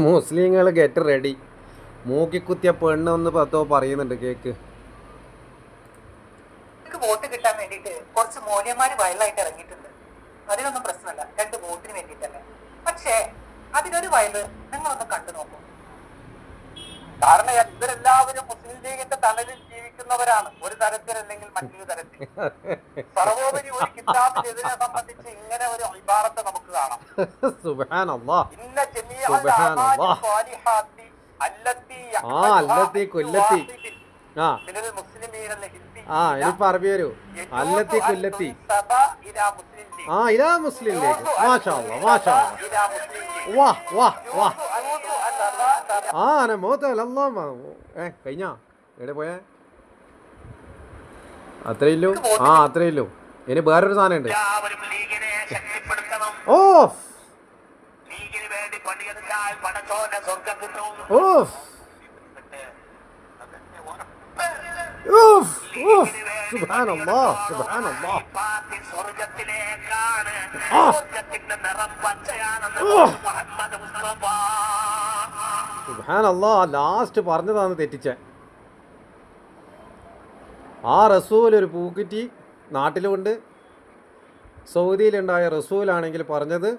മുസ്ലിങ്ങൾ get ready. മൂക്കിക്കുത്തിയ പെണ്ണെന്ന് പത്തോ പറയുന്നുണ്ട്. കേക്ക് വോട്ട് കിട്ടാൻ വേണ്ടിയിട്ട് കുറച്ച് മൂല്യന്മാര് വയലായിട്ട് ഇറങ്ങിയിട്ടുണ്ട്. അതിനൊന്നും പ്രശ്നമല്ല, 2 വോട്ടിന് വേണ്ടിയിട്ടല്ലേ. പക്ഷേ അതിനൊരു വയല് നിങ്ങളൊന്ന് കണ്ടു നോക്കൂ. കാരണം ഇവരെല്ലാവരും മുസ്ലിം ലീഗിന്റെ തണലിൽ ജീവിക്കുന്നവരാണ്, ഒരു തരത്തിലല്ലെങ്കിൽ മറ്റൊരു തരത്തിൽ. സർവോപരി ഒരു കിതാബിനെതിരെ സംബന്ധിച്ച് ഇങ്ങനെ ഒരു ഇബാറത്ത് നമുക്ക് കാണാം. സുബ്ഹാനല്ലാഹ് ഇന്ന ജമീഅൽ സ്വാലിഹാത്തി അല്ലത്തി കുല്ലത്തി. ഇനിയിപ്പോ അറബി വരൂ. അല്ലത്തി കുല്ലത്തി. ഇലാ മുസ്ലിം ലീഗ്. മാഷാ അല്ലാഹ്, മാഷാ അല്ലാഹ്. വാഹ് വാഹ് വാഹ്. കഴിഞ്ഞ എവിടെ പോയേ? അത്രയില്ലോ. അത്രയില്ലോ. ഇനി വേറൊരു സാധനം ഉണ്ട്. ഓ സുബ്ഹാനല്ലാഹ്, സുബ്ഹാനല്ലാഹ്. സുബ്ഹാനല്ലാഹ്. ലാസ്റ്റ് പറഞ്ഞതാണ് തെറ്റിച്ചേ. ആ റസൂൽ ഒരു പൂക്കുറ്റി നാട്ടിലുണ്ട്. സൗദിയിലുണ്ടായ റസൂലാണെങ്കിൽ പറഞ്ഞത്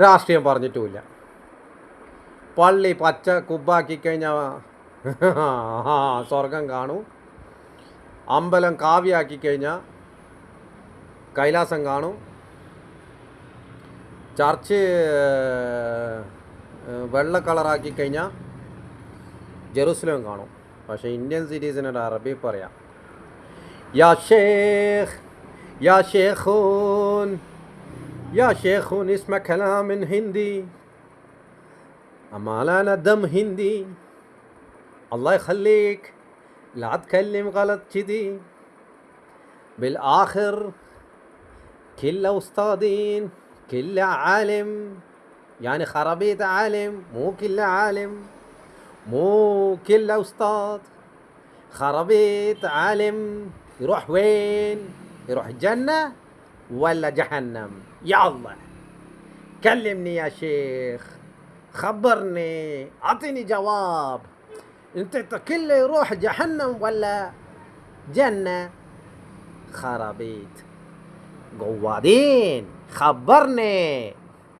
രാഷ്ട്രീയം പറഞ്ഞിട്ടുമില്ല. പള്ളി പച്ച കുബ്ബാക്കി കഴിഞ്ഞാൽ സ്വർഗം കാണും. അമ്പലം കാവ്യാക്കി കഴിഞ്ഞാൽ കൈലാസം കാണും. ചർച്ച് വെള്ള കളറാക്കി കഴിഞ്ഞാൽ ജെറുസലേം കാണും. പക്ഷേ ഇന്ത്യൻ സിറ്റീസിനൊരു അറബി പറയാം. യാ ഷേഖ്, യാ ഷേഖൂൻ, യാ ഷേഖൂൻ ഇസ്മ കലാമിൻ ഹിന്ദി അമാലാന ദം ഹിന്ദി. الله يخليك لا تكلم غلط كذي. بالآخر كل أستاذين كل عالم، يعني خرابيط عالم، مو كل عالم، مو كل أستاذ. خرابيط عالم يروح وين؟ يروح الجنة ولا جهنم؟ يلا كلمني يا شيخ، خبرني، أعطيني جواب. انت كله يروح جهنم ولا جنة؟ خرابيط قوادين، خبرني.